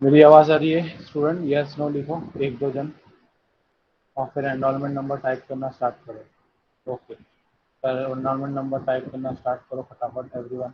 मेरी आवाज़ आ रही है स्टूडेंट? यस नो लिखो एक दो जन, और फिर एनरोलमेंट नंबर टाइप करना स्टार्ट करो। ओके, पर एनरोलमेंट नंबर टाइप करना स्टार्ट करो फटाफट एवरीवन।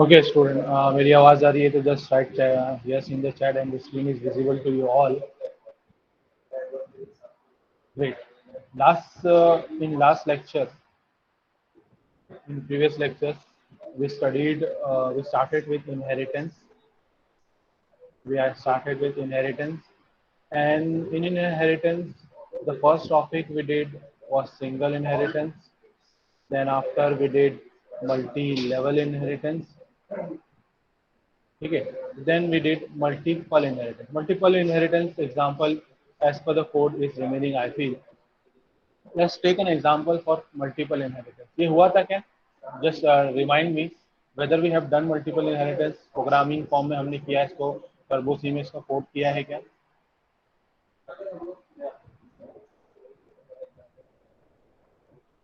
ओके स्टूडेंट, मेरी आवाज़ आ रही है तो just right yes in the chat and the screen is visible to you all. Great. In last lecture, in previous lectures, we started with inheritance. We had started with inheritance, and in inheritance, the first topic we did was single inheritance. Then after we did multi-level inheritance. Okay. Then we did multiple inheritance. Multiple inheritance example as per the code is remaining, I feel. Let's take an example for multiple inheritance. ये हुआ था क्या? Just remind me whether we have done multiple inheritance. Programming form में हमने किया इसको, Turbo C में इसका कोड किया है क्या?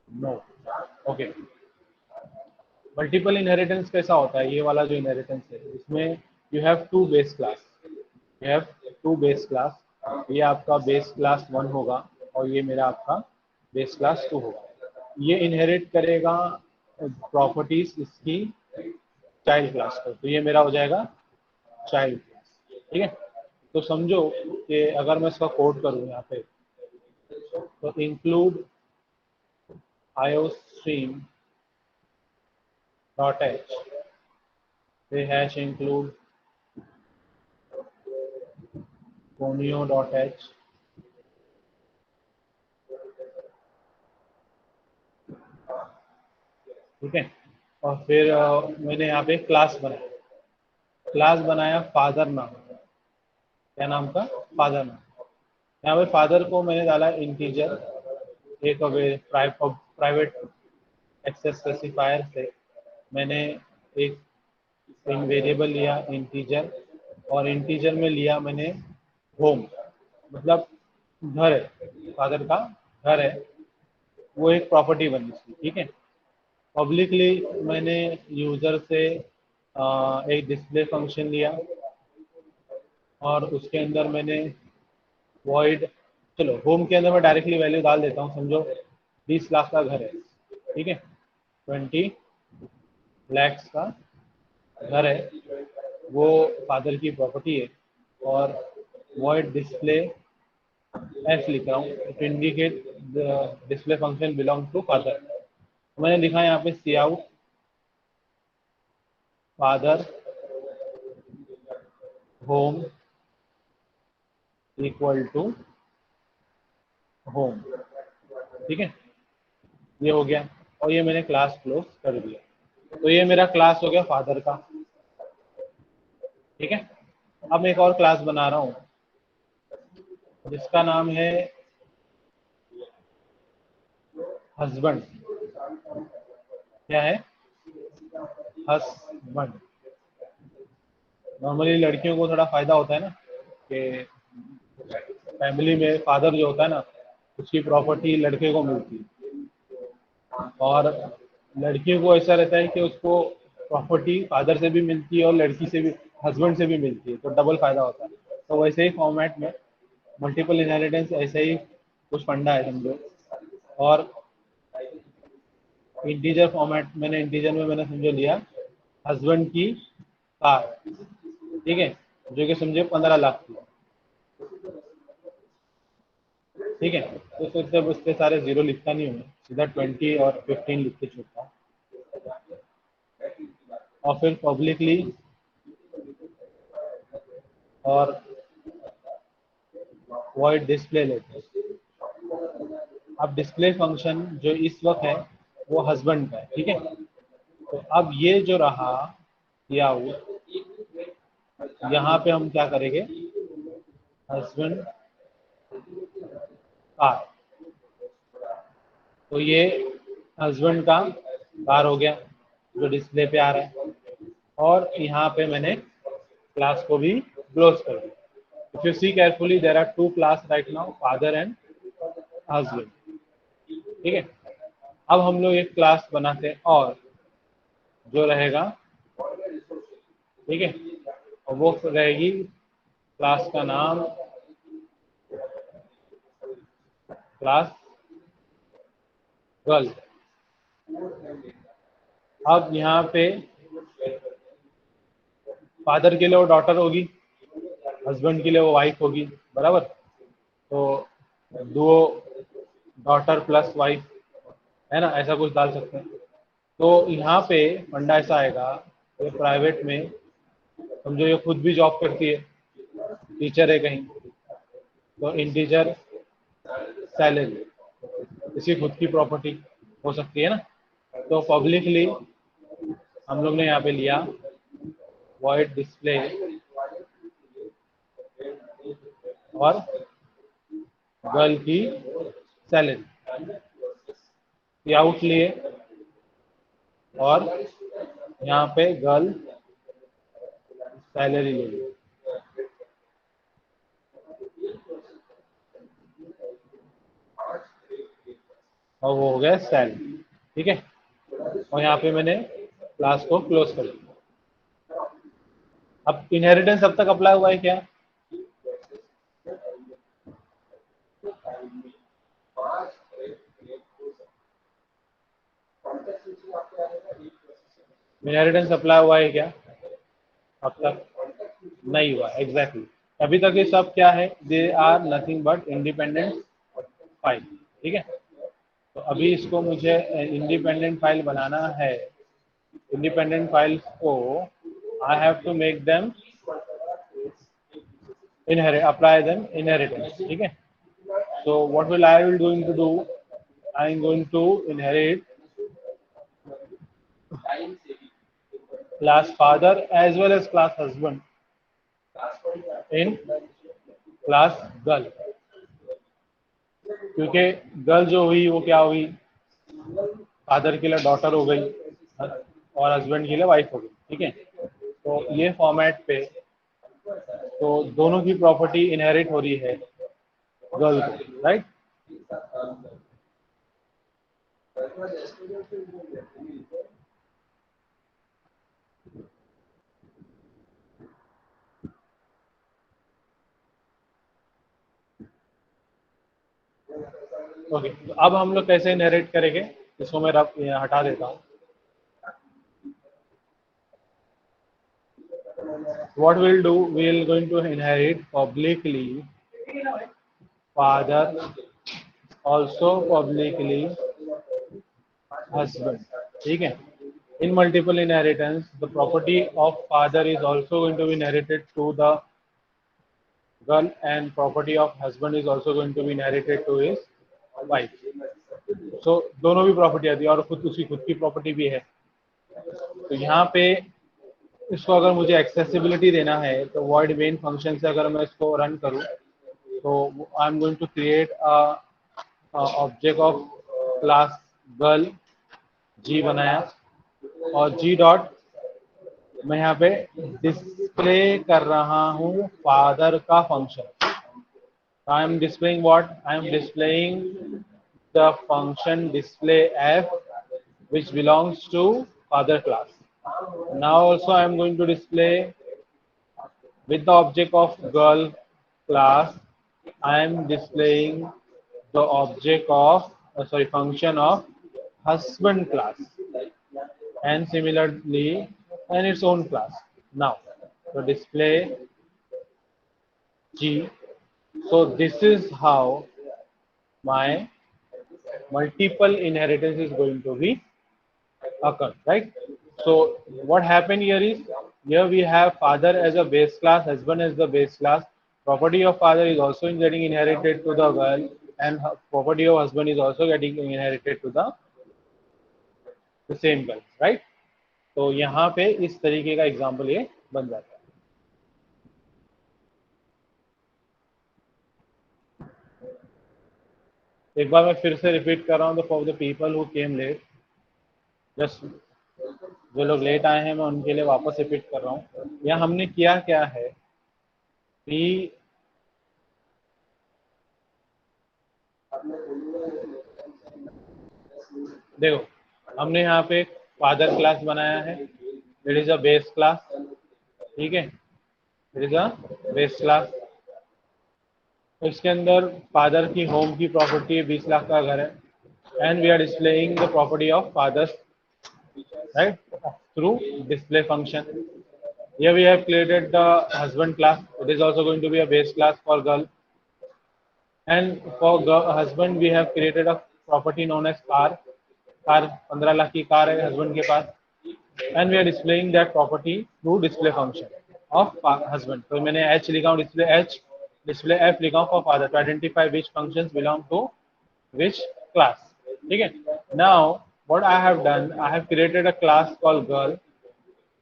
No. Okay. मल्टीपल इनहेरिटेंस कैसा होता है? ये वाला जो इनहेरिटेंस है इसमें you have to base class, you have to base class. ये आपका बेस क्लास 1 होगा और ये मेरा आपका बेस क्लास 2 होगा. ये इनहेरिट करेगा प्रॉपर्टीज इसकी चाइल्ड क्लास को, तो ये मेरा हो जाएगा चाइल्ड क्लास. ठीक है. तो समझो कि अगर मैं इसका कोड करूँ यहाँ पे, तो include iostream dot h, the hash include conio dot h, ठीक है. और फिर मैंने यहाँ पे क्लास बनाया फादर नाम. क्या नाम का? फादर नाम. यहाँ पे फादर को मैंने डाला इंटीजर, एक प्राइवेट एक्सेस स्पेसिफायर से मैंने एक वेरिएबल लिया इंटीजर, और इंटीजर में लिया मैंने होम, मतलब घर है, फादर का घर है, वो एक प्रॉपर्टी बनी इसकी. ठीक है. पब्लिकली मैंने यूजर से एक डिस्प्ले फंक्शन लिया और उसके अंदर मैंने वॉइड, चलो होम के अंदर मैं डायरेक्टली वैल्यू डाल देता हूँ. समझो 20 लाख का घर है. ठीक है. 20 lakhs का घर है, वो फादर की प्रॉपर्टी है, और वॉइड डिस्प्ले एफ लिख रहा हूँ to indicate the display function belong to father. मैंने लिखा है यहाँ पे C out father home equal to home. ठीक है. ये हो गया और ये मैंने क्लास क्लोज कर दिया. तो ये मेरा क्लास हो गया फादर का. ठीक है. अब मैं एक और क्लास बना रहा हूँ जिसका नाम है हस्बैंड. क्या है? हस्बैंड. नॉर्मली लड़कियों को थोड़ा फायदा होता है ना कि फैमिली में फादर जो होता है ना, उसकी प्रॉपर्टी लड़के को मिलती है, और लड़कियों को ऐसा रहता है कि उसको प्रॉपर्टी फादर से भी मिलती है और लड़की से भी, हस्बैंड से भी मिलती है, तो डबल फायदा होता है. तो वैसे ही फॉर्मेट में मल्टीपल इनहेरिटेंस ऐसे ही कुछ फंडा है समझो. और इंटीजर फॉर्मेट, मैंने इंटीजर में मैंने समझो लिया हस्बैंड की कार. ठीक है. जो कि समझे 15 लाख की. ठीक है. तो फिर जब उसके सारे जीरो लिखता नहीं हूँ, सीधा 20 और 15 लिख के छोड़ता हूँ, और फिर पब्लिकली और वॉइड डिस्प्ले लेते हैं. अब डिस्प्ले फंक्शन जो इस वक्त है वो हस्बैंड का है. ठीक है. तो अब ये जो रहा किया हुआ, यहाँ पे हम क्या करेंगे, हस्बैंड कार. तो ये हस्बैंड का कार हो गया जो डिस्प्ले पे आ रहा है, और यहाँ पे मैंने क्लास को भी क्लोज कर दिया. If you see carefully, there are two class right now, father and husband. ठीक है. अब हम लोग एक क्लास बनाते हैं और जो रहेगा, ठीक है, और वो रहेगी क्लास का नाम क्लास गर्ल. अब यहाँ पे फादर के लिए वो डॉटर होगी, हस्बैंड के लिए वो वाइफ होगी, बराबर. तो दो डॉटर प्लस वाइफ, है ना, ऐसा कुछ डाल सकते हैं। तो यहाँ पे फंडा ऐसा आएगा, ये प्राइवेट में समझो ये खुद भी जॉब करती है, टीचर है कहीं, तो इंटीजर सैलरी इसकी खुद की प्रॉपर्टी हो सकती है ना। तो पब्लिकली हम लोग ने यहाँ पे लिया वॉइड डिस्प्ले और गर्ल की सैलरी, आउट लिए और यहाँ पे गर्ल सैलरी ले ली, और वो हो गया सैलरी, ठीक है। और यहाँ पे मैंने क्लास को क्लोज कर दिया। अब इनहेरिटेंस अब तक अप्लाई हुआ है क्या? इनहेरिटेंस अप्लाई हुआ है क्या अब तक? नहीं हुआ, एग्जैक्टली। अभी तक ये सब क्या है, they are nothing but independent file, ठीक है। तो अभी इसको मुझे इंडिपेंडेंट फाइल बनाना है। इंडिपेंडेंट फाइल्स को I have to make them inherit, apply them inheritance, ठीक है। So what will I will going to do, I am going to inherit class father as well as class husband in class girl, क्योंकि girl जो हुई वो क्या हुई, father के लिए डॉटर हो गई और हस्बैंड के लिए वाइफ हो गई, ठीक है। तो ये फॉर्मेट पे तो दोनों की प्रॉपर्टी इनहेरिट हो रही है गर्ल को, राइट। ओके, तो अब हम लोग कैसे इनहेरिट करेंगे, इसको मैं हटा देता हूँ। What we'll do, we'll going to inherit publicly father, also publicly husband, ठीक है। In multiple inheritance, the property of father is also going to be inherited to the girl, and property of husband is also going to be inherited to his wife. So दोनों भी property आती है और खुद उसकी खुद की property भी है। तो यहाँ पे इसको अगर मुझे एक्सेसिबिलिटी देना है तो void main फंक्शन से अगर मैं इसको रन करूँ तो I am going to create object of class girl G बनाया, और जी डॉट मैं यहाँ पे डिस्प्ले कर रहा हूँ फादर का function. I am displaying what, I am displaying the function display F which belongs to father class. Now also I am going to display with the object of girl class, I am displaying the object of function of husband class, and similarly and its own class. Now to display G, so this is how my multiple inheritance is going to be occur, right? So what happened here is, here we have father as a base class, husband as the base class. Property of father is also getting inherited to the girl, and property of husband is also getting inherited to the same girl, right? तो यहाँ पे इस तरीके का example ये बन जाता है। एक बार मैं फिर से रिपीट कर रहा हूँ, तो for the people who came late, just जो लोग लेट आए हैं मैं उनके लिए वापस रिपीट कर रहा हूँ। यहाँ हमने किया क्या है कि देखो, हमने यहाँ पे फादर क्लास बनाया है, it is a base class, ठीक है, it is a base class. इसके अंदर फादर की होम की प्रॉपर्टी 20 लाख का घर है, and we are displaying the property of fathers, right, through display function. Here we have created the husband class, it is also going to be a base class for girl, And for husband, we have created a property known as car. Car 15 lakh की car है husband के पास, and we are displaying that property through display function of husband. तो मैंने H लिखा हूँ, display H, display F लिखा हूँ for father to identify which functions belong to which class. ठीक है. Now what I have done, I have created a class called girl.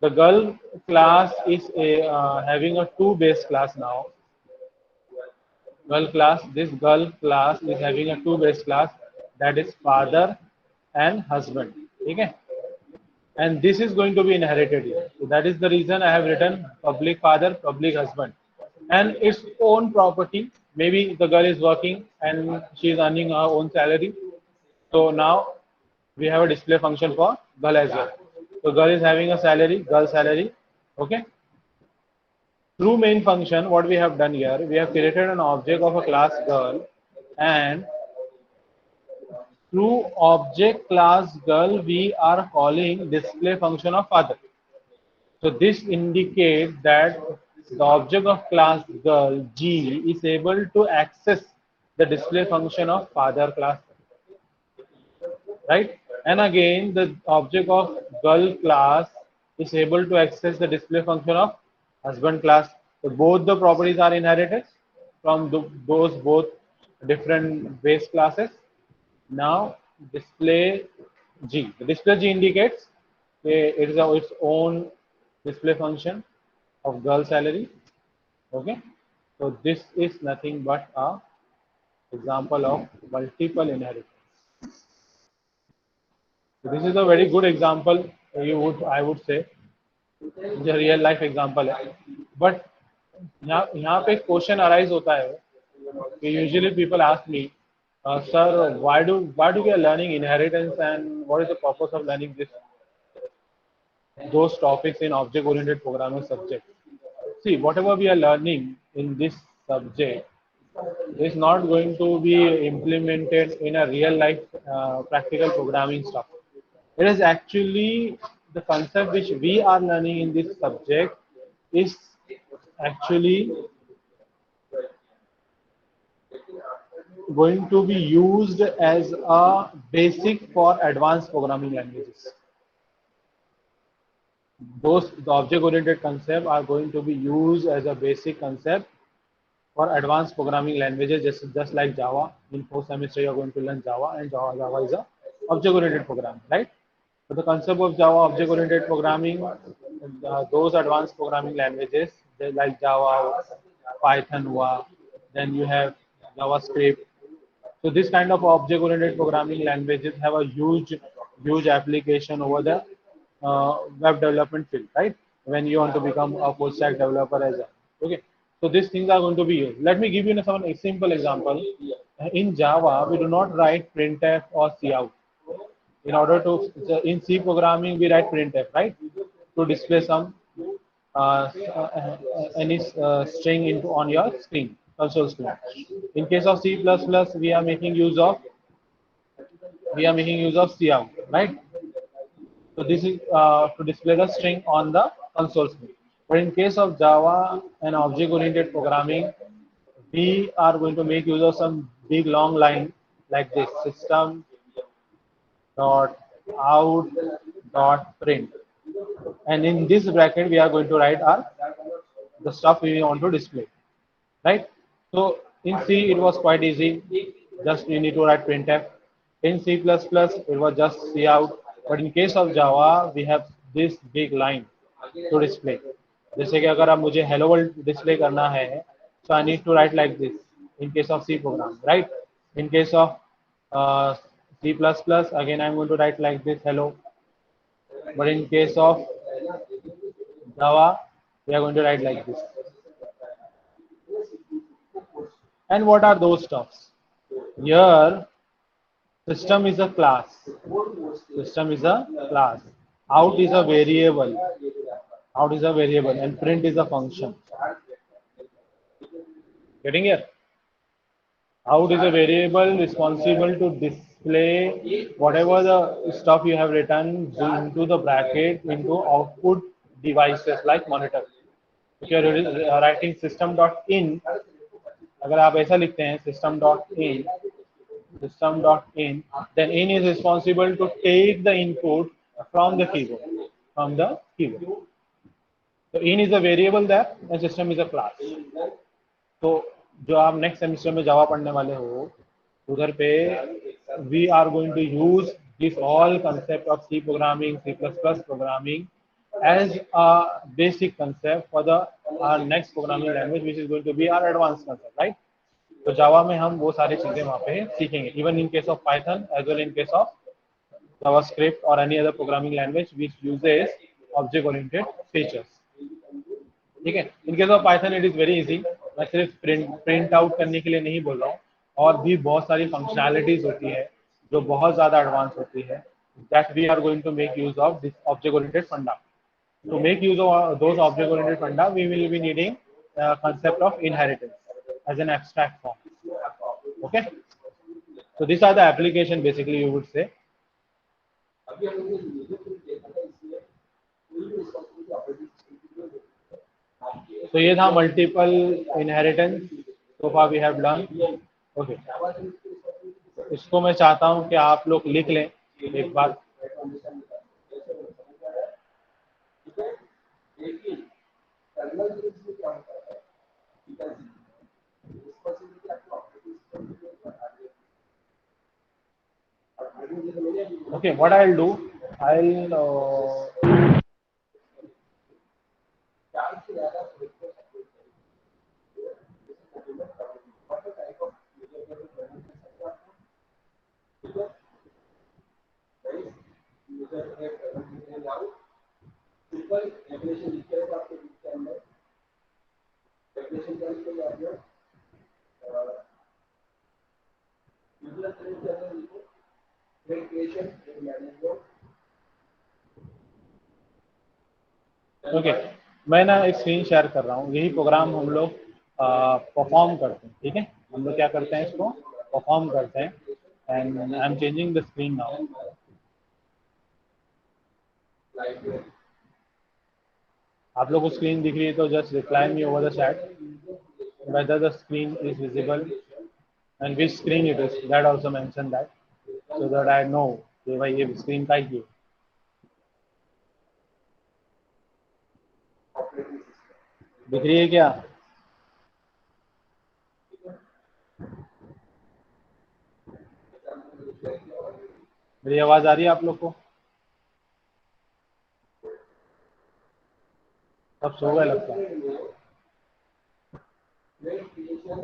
The girl class is having a two base class now. Girl class, this girl class is having a two base class, that is father and husband. Okay, and this is going to be inherited here. So that is the reason I have written public father, public husband, and its own property. Maybe the girl is working and she is earning her own salary. So now we have a display function for girl as well. So girl is having a salary, girl salary. Okay. Through main function, what we have done here, we have created an object of a class girl, and through object class girl, we are calling display function of father. So this indicates that the object of class girl G is able to access the display function of father class, right? And again, the object of girl class is able to access the display function of husband class. So both the properties are inherited from those both different base classes. Now display G. The display G indicates it is its own display function of girl salary. Okay. So this is nothing but a example of multiple inheritance. So this is a very good example. I would say जो real life example है, but यहाँ पे question arise होता है कि usually people ask me, sir, why do we are learning inheritance and what is the purpose of learning those topics in object oriented programming subject? See, whatever we are learning in this subject is not going to be implemented in a real life practical programming stuff. It is actually the concept which we are learning in this subject is actually going to be used as a basic for advanced programming languages. The object oriented concepts are going to be used as a basic concept for advanced programming languages, just like Java. In 4th semester you are going to learn Java, and Java is a object oriented programming, right? So the concept of Java object oriented programming, those advanced programming languages like Java, Python, then you have JavaScript. So this kind of object oriented programming languages have a huge application over the web development field, right? When you want to become a full stack developer as well. Okay. So these things are going to be used. Let me give you a simple example. In Java, we do not write printf or cout. In order to, in C programming, we write printf, right? To display some any string into on your screen, console screen. In case of C++, we are making use of cout, right? So this is to display the string on the console screen. But in case of Java and object-oriented programming, we are going to make use of some big long line like this: system dot out dot print. And in this bracket, we are going to write the stuff we want to display, right? So in C, it was quite easy. Just you need to write printf. In C++, it was just cout. But in case of Java, we have this big line to display. जैसे कि अगर अब मुझे hello world display करना है, so I need to write like this. In case of C program, right? In case of C++, again I'm going to write like this, hello. But in case of Java, we are going to write like this. And what are those stuffs? Here, system is a class. System is a class. Out is a variable. Out is a variable, and print is a function. Getting here? Out is a variable responsible to display whatever the stuff you have written into the bracket into output devices like monitor. If you are writing system.in, अगर आप ऐसा लिखते हैं system.in, then in is responsible to take the input from the keyboard. So in is a variable there and system is a class. तो जो आप next semester में जावा पढ़ने वाले हो उधर पे we are going to use this all concept of C programming, C plus plus programming as a basic concept for the our next programming language which is going to be our advance concept, right? तो Java में हम वो सारी चीजें वहाँ पे सीखेंगे, even in case of Python as well in case of JavaScript or any other programming language which uses object oriented features. ठीक है, इन case of Python it is very easy. मैं सिर्फ प्रिंट आउट करने के लिए नहीं बोल रहा हूँ, और भी बहुत सारी फंक्शनैलिटीज होती है जो बहुत ज्यादा एडवांस होती है, that we are going to make use of this object oriented funda. To make use of those object oriented funda, we will be needing the concept of inheritance as an abstract form. Okay, so these are the application basically you would say. तो ये था multiple inheritance, so far we have done. Okay, इसको मैं चाहता हूं कि आप लोग लिख लें एक बार। Okay, what I'll do, I'll okay, मैं ना एक स्क्रीन शेयर कर रहा हूँ, यही प्रोग्राम हम लोग परफॉर्म करते हैं। ठीक है, हम लोग क्या करते हैं, इसको परफॉर्म करते हैं। And I am changing the screen now. आप लोग को स्क्रीन दिख रही है तो just reply me over the chat whether the screen is visible and which screen it is, that also mention that so that I know कि भाई ये स्क्रीन का ही है। दिख रही है क्या? मेरी आवाज आ रही है आप लोग को? सब सो गए लगता है।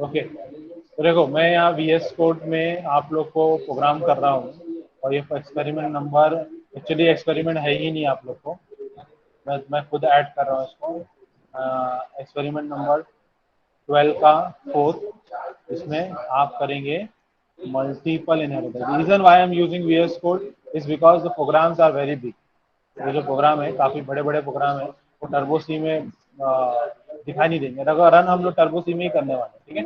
ओके, तो देखो मैं यहाँ VS कोड में आप लोग को प्रोग्राम कर रहा हूँ, और ये एक्सपेरिमेंट नंबर, एक्चुअली एक्सपेरिमेंट है ही नहीं आप लोग को, मैं खुद ऐड कर रहा हूँ इसको। एक्सपेरिमेंट नंबर 12 का 4th, इसमें आप करेंगे multiple inheritance. Reason why I am using VS code is because the programs are very big. ये जो प्रोग्राम है काफी बड़े बड़े प्रोग्राम है, वो टर्बो सी में दिखाई नहीं देंगे, अगर रन हम लोग टर्बो सी में ही करने वाले। ठीक है,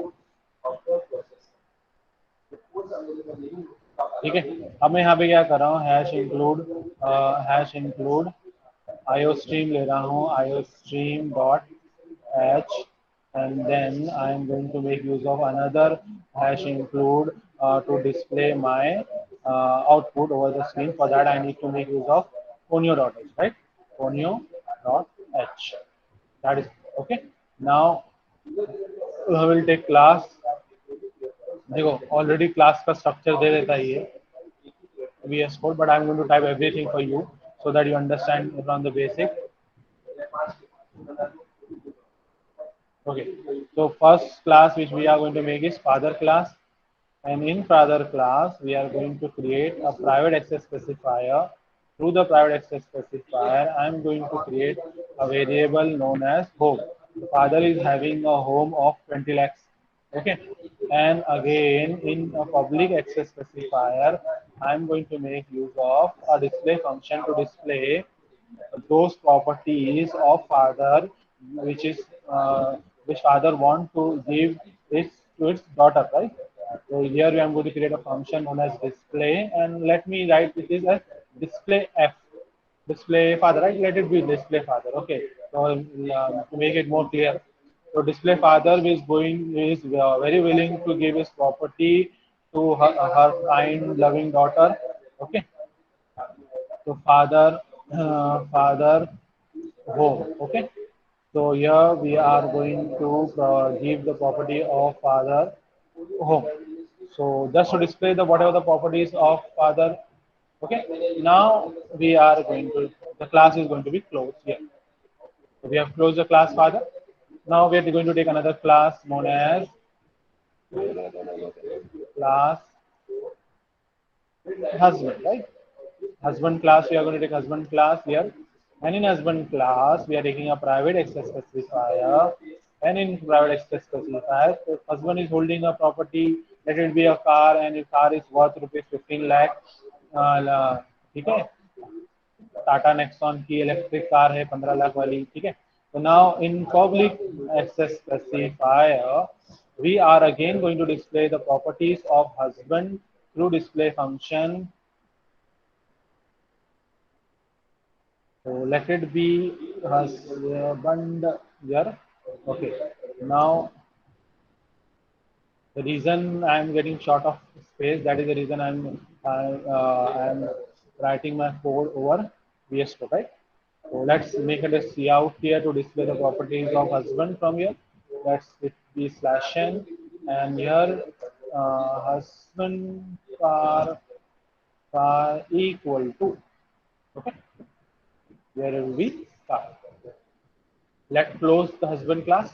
ठीक है। अब मैं यहाँ पे क्या कर रहा हूँ, हैश इंक्लूड आईओ स्ट्रीम ले रहा हूँ, IO stream dot h, and then I am going to make use of another hash include to display my output over the screen. For that I need to make use of conio.h, right? conio.h, that is okay. Now I will take class। देखो already class का structure दे देता है ये VS Code, but I am going to type everything for you so that you understand from the basic. Okay, so first class which we are going to make is father class, and in father class we are going to create a private access specifier. Through the private access specifier I am going to create a variable known as home. The father is having a home of 20 lakhs. Okay, and again in a public access specifier I am going to make use of a display function to display those properties of father which is which father want to give it to its daughter, right? So here we are going to create a function known as display, and let me write this as display f, display father, right? Let it be display father. Okay, so to make it more clear, So display father is very willing to give his property to her kind loving daughter. Okay. So father home. Okay. So here we are going to give the property of father home. So just to display the whatever the properties of father. Okay. Now we are going to the class is going to be closed here. So we have closed the class father. Now we are going to take another class known as class husband, right? Husband class, we are going to take husband class here. And in husband class, we are taking a private access specifier. And in private access specifier, if husband is holding a property, let it be a car, and if car is worth rupees 15 lakh, ठीक है, Tata Nexon की electric car है 15 लाख वाली, ठीक है. So now in public access specifier, we are again going to display the properties of husband through display function. So let it be husband here. Okay. Now the reason I am getting short of space, that is the reason I am writing my code over VS Code, right? So let's make it a cout here to display the properties of husband from here. Let's it be slash n, and here husband car equal to, okay, where will we start? Let's close the husband class.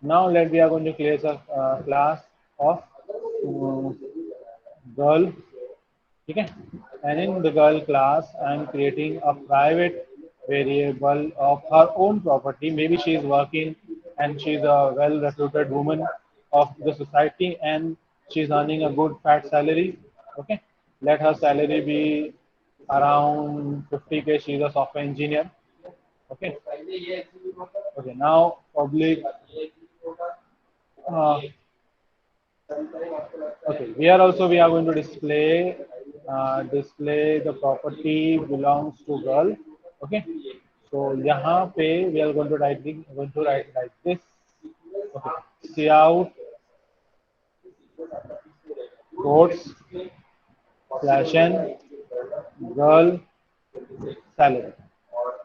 Now we are going to create a class of girl. Okay, and in the girl class, I am creating a private variable of her own property. Maybe she is working and she is a well-reputed woman of the society, and she is earning a good fat salary. Okay, let her salary be around 50K. She is a software engineer. Okay. Okay. Now public. Uh, okay. Here also we are going to display the property belongs to girl. Okay. So यहाँ पे we are going to write like this. Okay. Cout quotes slash n girl salary.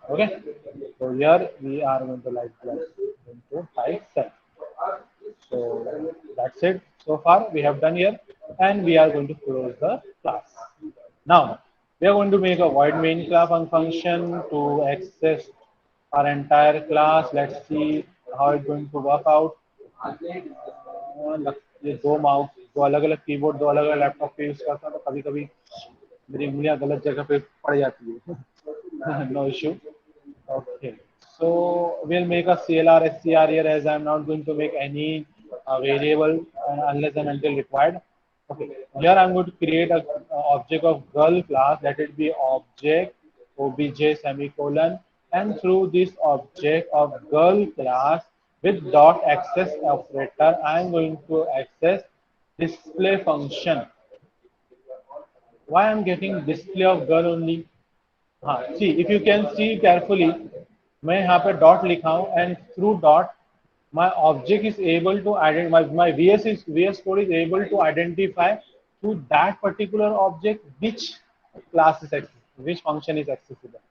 Okay. So here we are going to going to type set. So that's it. So far we have done here, and we are going to close the class. Now we are going to make a void main class function to access our entire class. Let's see how it's going to work out. ये दो mouse, दो अलग अलग keyboard, दो अलग अलग laptop पे use करता हूँ, तो कभी कभी मेरी उंगलियां गलत जगह पे पड़ जाती है. No issue. Okay. So we'll make a CLR SCR here, as I'm not going to make any variable unless and until required. Okay. Here I'm going to create a object of girl class. Let it be object obj semicolon, and through this object of girl class with dot access operator, I'm going to access display function. Why I'm getting display of girl only? हाँ, see if you can see carefully, मैं यहाँ पे dot लिखा हूँ, and through dot my object is able to identify, my VS Code is able to identify to that particular object which class is accessible, which function is accessible,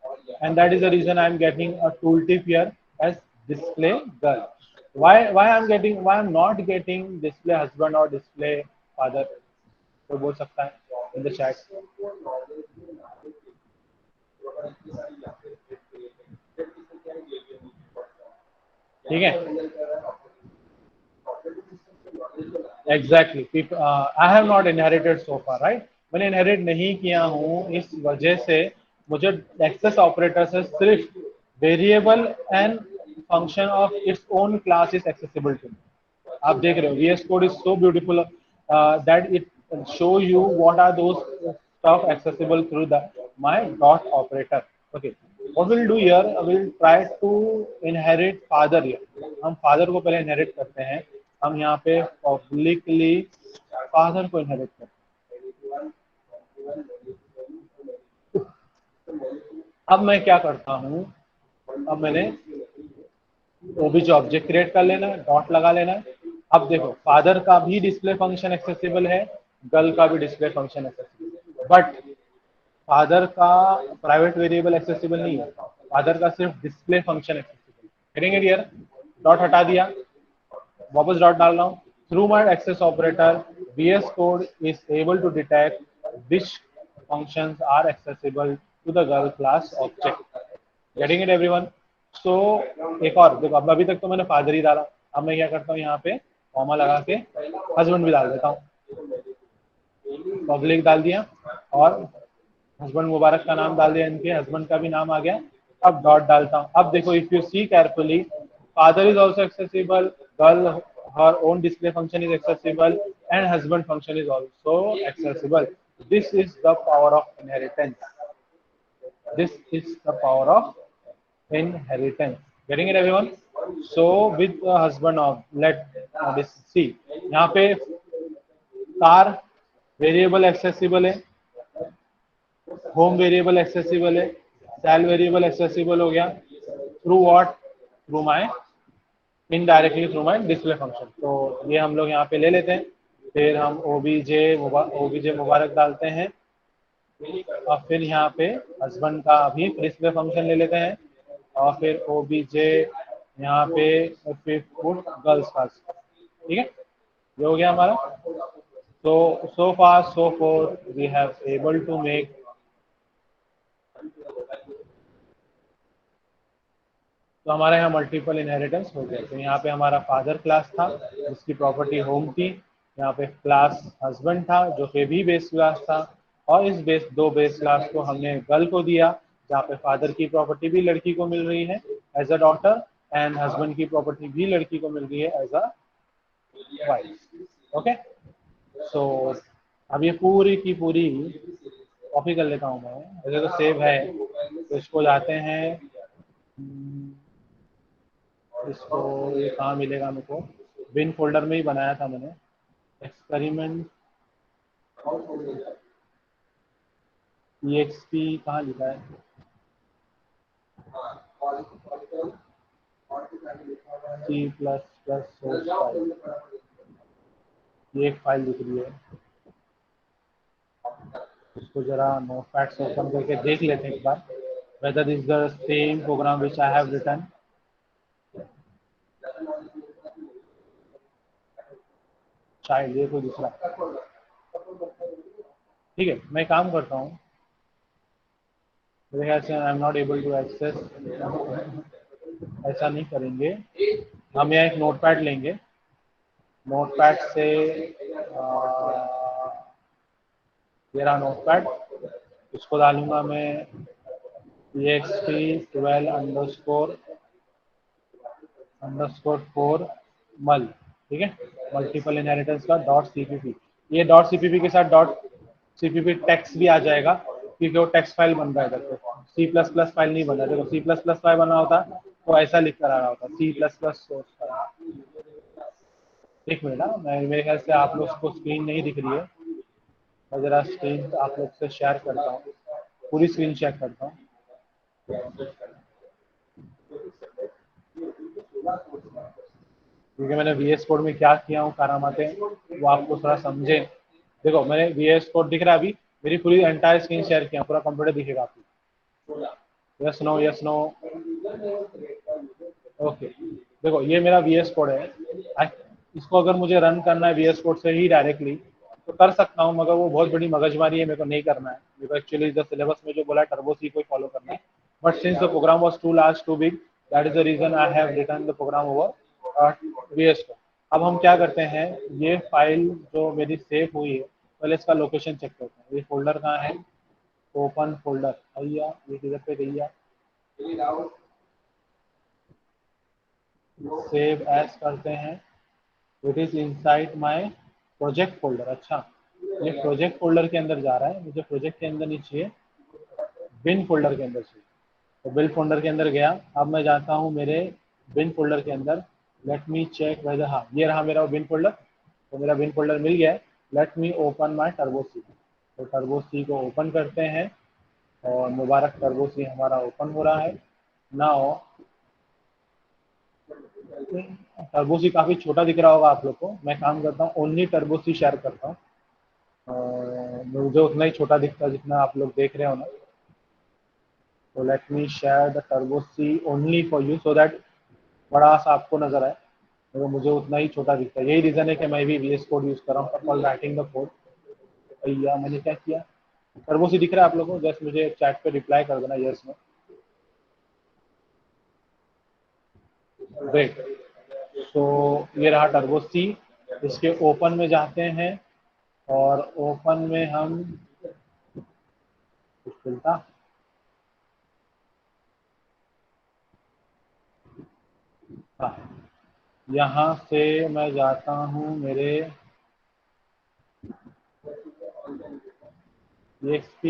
and that is the reason I am getting a tooltip here as display girl. Why I'm not getting display husband or display father? कोई बोल सकता है in the chat. ठीक है. Exactly. I have not inherited so far, right. मैंने inherit नहीं किया हूँ, इस वजह से मुझे एक्सेस ऑपरेटर से सिर्फ variable and function of its own class is accessible to. आप देख रहे हो VS Code is so beautiful that it show you what are those stuff accessible through the my dot operator. Okay, what we'll do here, we'll try to inherit father here. हम father को पहले inherit करते हैं. हम यहाँ पे publicly father को inherit करते हैं. अब मैं क्या करता हूँ, अब मैंने ओबीजे ऑब्जेक्ट क्रिएट कर लेना है, डॉट लगा लेना है। अब देखो फादर का भी डिस्प्ले फंक्शन एक्सेसिबल है, गर्ल का भी डिस्प्ले फंक्शन एक्सेसिबल है, बट फादर का प्राइवेट वेरिएबल एक्सेसिबल नहीं है, फादर का सिर्फ डिस्प्ले फंक्शन एक्सेसिबल। करेंगे डियर, डॉट हटा दिया, वापस डॉट डाल रहा हूँ। Through my access operator VS code is able to detect which functions are accessible to the girl class object. Getting it everyone? So एक और देखो, अब अभी तक तो मैंने फादर ही डाला, अब मैं क्या करता हूँ यहाँ पे कॉमा लगा के हस्बैंड भी डाल देता हूँ, पब्लिक डाल दिया और हस्बैंड मुबारक का नाम डाल दिया, इनके हस्बैंड का भी नाम आ गया। अब डॉट डालता हूँ, अब देखो if you see carefully, father is also accessible, girl her own display function is accessible and husband function is also accessible. This is the power of inheritance, this is the power of inheritance. Getting it everyone? So with the husband of, let this see, यहाँ पे car variable accessible है, home variable accessible है, cell variable accessible हो गया, through what? Through my indirectly through my display function. तो ये हम लोग यहाँ पे ले लेते हैं, फिर हम ओबीजे मुबारक डालते हैं और फिर यहाँ पे हस्बैंड का भी डिस्प्ले फंक्शन ले लेते हैं और फिर ओबीजे यहाँ पे फिर पुट गर्ल्स का, ठीक है, ये हो गया हमारा। तो so far so for we have able to make, तो हमारे यहाँ मल्टीपल इनहेरिटेंस हो गया। तो यहाँ पे हमारा फादर क्लास था जिसकी प्रॉपर्टी होम थी, यहाँ पे क्लास हस्बैंड था जो कि भी बेस क्लास था, और इस दो बेस क्लास को हमने गर्ल को दिया, जहाँ पे फादर की प्रॉपर्टी भी लड़की को मिल रही है as a daughter and husband की प्रॉपर्टी भी लड़की को मिल रही है as a wife. Okay, so अब ये पूरी की पूरी कॉपी कर लेता हूँ मैं, वैसे तो सेव है, तो इसको जाते हैं, इसको ये कहाँ मिलेगा मेरे को, बिन फोल्डर में ही बनाया था मैंने, एक्सपेरिमेंट EXP कहाँ लिखा है, C++ सोर्स फाइल, ये एक फाइल दिख रही है, इसको जरा नोटपैड से ओपन करके देख लेते हैं एक बार, whether this is the same program which I have written। शायद ये कोई दूसरा, ठीक है, मैं काम करता हूँ, मेरे ख्याल से I am not able to access, ऐसा नहीं करेंगे, हम यहाँ एक नोटपैड लेंगे, नोटपैड से ये रहा नोटपैड, इसको डालूंगा मैं ext12 अंडरस्कोर 4 मल, ठीक है, मल्टीपल इनहेरिटेंस का डॉट सीपीपी, ये डॉट सीपीपी के साथ डॉट सीपीपी टेक्स्ट भी आ जाएगा क्योंकि वो टेक्स्ट फाइल बन रहा है इधर पे, C++ फाइल नहीं बन रहा है, देखो C++ फाइल बना होता तो ऐसा लिख कर आ रहा होता, C++ सोर्स फाइल। एक मिनट ना, मैं मेरे ख्याल से आप लोग को स्क्रीन नहीं दिख रही है, मैं जरा स्क्रीन आप लोग से शेयर करता हूँ, पूरी स्क्रीन शेयर करता हूँ। क्योंकि मैंने VS कोड में क्या किया हूँ कारामाते, वो आपको थोड़ा समझे। देखो मैंने VS कोड दिख रहा है अभी, मेरी पूरी एंटायर स्क्रीन शेयर किया, पूरा कंप्यूटर दिखेगा आपको, yes no yes no, okay. देखो ये मेरा VS कोड है, इसको अगर मुझे रन करना है VS कोड से ही डायरेक्टली तो कर सकता हूँ, मगर वो बहुत बड़ी मगजमारी है, मेरे को नहीं करना है, मेरे को एक्चुअली जो सिलेबस में जो बोला है टर्बो सी को फॉलो करना है, but since the program was too large too big, that is the reason I have written the program over VS code. अब हम क्या करते हैं, ये फाइल जो मेरी सेव हुई है, पहले इसका लोकेशन चेक करते हैं, ये फोल्डर कहाँ है, ओपन फोल्डर, भैया ये किधर पे गई, सेव एज करते हैं, it is inside my project folder. अच्छा, ये प्रोजेक्ट फोल्डर के अंदर जा रहा है, मुझे प्रोजेक्ट के अंदर नहीं चाहिए, बिन फोल्डर के अंदर चाहिए, तो बिन फोल्डर के अंदर गया, अब मैं जाता हूँ मेरे बिन फोल्डर के अंदर, लेट मी चेक वेदर, हाँ ये रहा मेरा बिन फोल्डर, तो मेरा बिन फोल्डर मिल गया है, let me open my Turbo C, तो टर्बो सी को ओपन करते हैं और मुबारक टर्बो सी हमारा ओपन हो रहा है। नाउ टर्बो सी काफ़ी छोटा दिख रहा होगा आप लोग को। मैं काम करता हूँ ओनली टर्बो सी शेयर करता हूँ, मुझे उतना ही छोटा दिखता है जितना आप लोग देख रहे हो ना। तो let me share the Turbo C only for you so that बड़ा सा आपको नजर आए, तो मुझे उतना ही छोटा दिखता है। यही रीज़न है कि मैं भी VS कोड यूज़ कर रहा हूँ फॉर राइटिंग द कोड। भैया मैंने क्या किया, टर्बो सी दिख रहा है आप लोगों को? जस्ट मुझे चैट पे रिप्लाई कर देना यस में। ग्रेट। तो ये रहा टर्बो सी। इसके ओपन में जाते हैं और ओपन में हम कुछ खुलता, हाँ, यहाँ से मैं जाता हूँ मेरे EXP,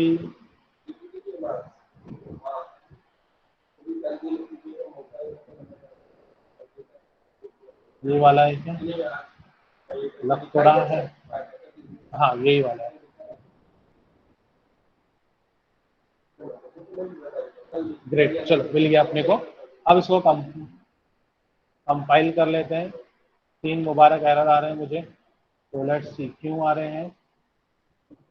ये वाला है क्या, लग तो रहा है, हाँ यही वाला है। ग्रेट, चलो मिल गया अपने को। अब इसको कंपाइल कर लेते हैं। 3 मुबारक एरर आ रहे हैं मुझे, तो लेट्स सी क्यों आ रहे हैं।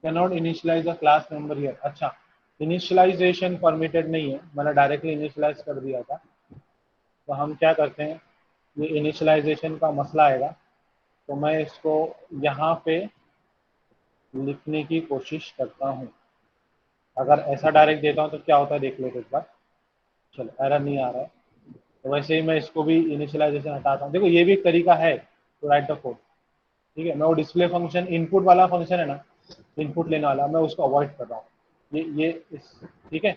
Can not initialize a class member here. अच्छा, इनिशियलाइजेशन परमिटेड नहीं है, मैंने डायरेक्टली इनिशियलाइज कर दिया था। तो हम क्या करते हैं, ये इनिशियलाइजेशन का मसला आएगा, तो मैं इसको यहाँ पे लिखने की कोशिश करता हूँ। अगर ऐसा डायरेक्ट देता हूँ तो क्या होता है देख लेते एक बार। चलो एरर नहीं आ रहा है, तो वैसे ही मैं इसको भी इनिशियलाइजेशन हटाता हूँ। देखो ये भी एक तरीका है टू राइट द कोड। ठीक है, मैं वो डिस्प्ले फंक्शन इनपुट वाला फंक्शन है ना, इनपुट लेने वाला, मैं उसको अवॉइड कर रहा हूँ। ये इस, ठीक है,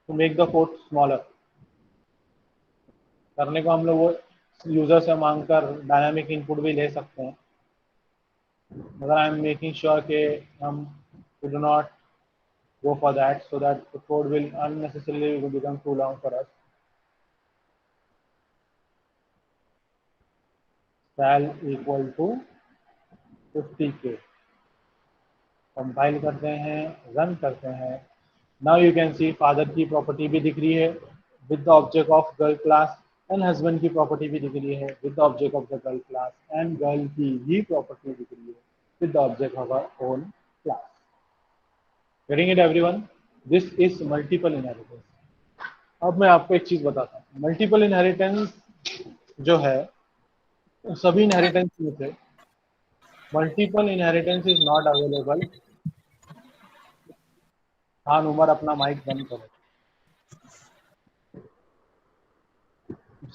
to make the code smaller करने को हम लोग वो यूजर से मांगकर डायनामिक इनपुट भी ले सकते हैं, मगर आई एम मेकिंग श्योर कि हम do not go for that so that the code will unnecessarily become too long for us. Sal equal to 50k, compile करते हैं, रन करते हैं। Now you can see father की property भी दिख रही है with the object of girl class, and husband की प्रॉपर्टी भी दिख रही है with the object of the girl class, and girl की ही प्रॉपर्टी दिख रही है with the object of her own class. Getting it everyone? This is multiple inheritance. अब मैं आपको एक चीज बताता हूँ, मल्टीपल इनहेरिटेंस जो है सभी इनहेरिटेंस में से multiple inheritance is not available. हाँ उमर अपना माइक बंद करो।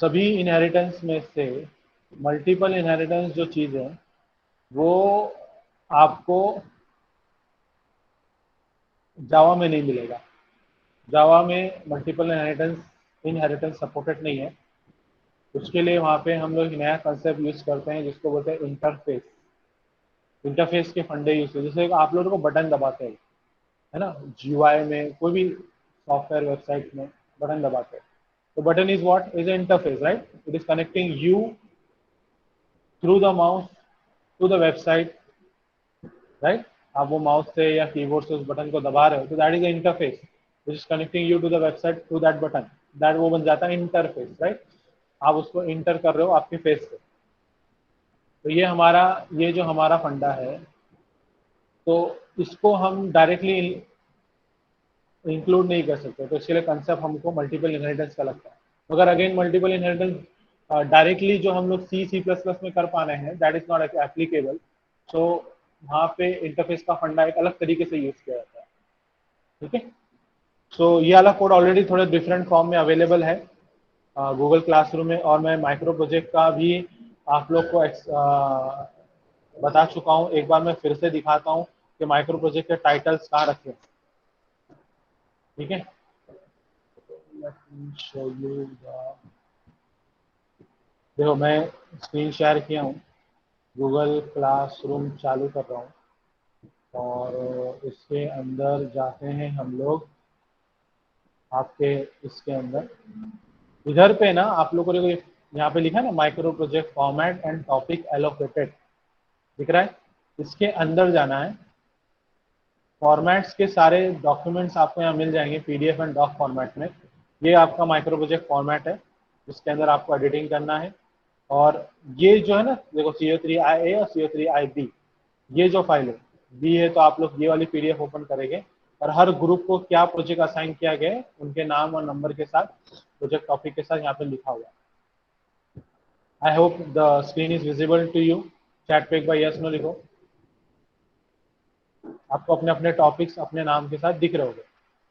सभी इनहेरिटेंस में से मल्टीपल इनहेरिटेंस जो चीज है वो आपको जावा में नहीं मिलेगा। जावा में मल्टीपल इनहेरिटेंस सपोर्टेड नहीं है। उसके लिए वहाँ पे हम लोग नया कंसेप्ट यूज करते हैं जिसको बोलते हैं इंटरफेस। इंटरफेस के फंडे यूज करते हैं, जैसे आप लोगों को बटन दबाते हैं, है ना, GUI में कोई भी सॉफ्टवेयर वेबसाइट में बटन दबाते हैं, तो button is what, is interface, right? It is connecting you through the mouse to the website, right? आप वो माउस से या कीबोर्ड से उस बटन को दबा रहे हो, तो that is the interface which is connecting you to the website through that button. That वो बन जाता है इंटरफेस, राइट? आप उसको इंटर कर रहे हो आपके फेस से। तो ये जो हमारा फंडा है, तो इसको हम डायरेक्टली इंक्लूड नहीं कर सकते, तो इसके लिए कंसेप्ट हमको मल्टीपल इनहेरिटेंस का लगता है। मगर अगेन मल्टीपल इनहेरिटेंस डायरेक्टली जो हम लोग C++ में कर पा रहे हैं, दैट इज नॉट एप्लीकेबल। सो वहाँ पे इंटरफेस का फंडा एक अलग तरीके से यूज किया जाता है। ठीक है, सो ये वाला कोड ऑलरेडी थोड़े डिफरेंट फॉर्म में अवेलेबल है गूगल क्लासरूम में, और मैं माइक्रो प्रोजेक्ट का भी आप लोग को बता चुका हूँ। एक बार मैं फिर से दिखाता हूँ कि माइक्रो प्रोजेक्ट के टाइटल्स कहाँ रखे हैं। ठीक है, let me show you देखो मैं स्क्रीन शेयर किया हूँ, गूगल क्लासरूम चालू कर रहा हूँ, और इसके अंदर जाते हैं हम लोग। आपके इसके अंदर इधर पे ना आप लोगों को यहाँ पे लिखा है ना micro project format and topic allocated, दिख रहा है? इसके अंदर जाना है। फॉर्मेट्स के सारे डॉक्यूमेंट्स आपको यहाँ मिल जाएंगे PDF एंड डॉक फॉर्मेट में। ये आपका माइक्रो प्रोजेक्ट फॉर्मेट है जिसके अंदर आपको एडिटिंग करना है। और ये जो है ना, देखो CO3IA और CO3IB, ये जो फाइल है बी है, तो आप लोग ये वाली PDF ओपन करेंगे और हर ग्रुप को क्या प्रोजेक्ट असाइन किया गया है उनके नाम और नंबर के साथ, प्रोजेक्ट टॉपिक के साथ यहाँ पे लिखा हुआ है। I hope the screen is visible to you. Chat पे एक बार यस नो लिखो। आपको अपने अपने टॉपिक्स अपने नाम के साथ दिख रहे होंगे।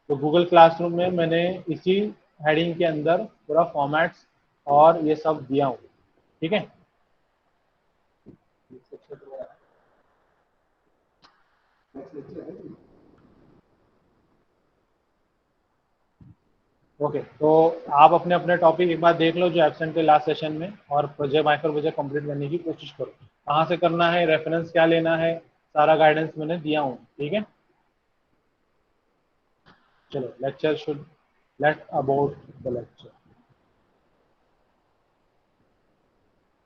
तो गूगल क्लासरूम में मैंने इसी हेडिंग के अंदर पूरा फॉर्मेट्स और ये सब दिया हूँ, ठीक है। ओके, तो आप अपने अपने टॉपिक एक बार देख लो जो एब्सेंट थे लास्ट सेशन में, और प्रोजेक्ट माइक्रो प्रोजेक्ट कंप्लीट करने की कोशिश करो। कहाँ से करना है, रेफरेंस क्या लेना है, सारा गाइडेंस मैंने दिया हूँ, ठीक है। चलो, lecture should let about the lecture.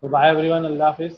Bye everyone, अल्लाह हाफिज।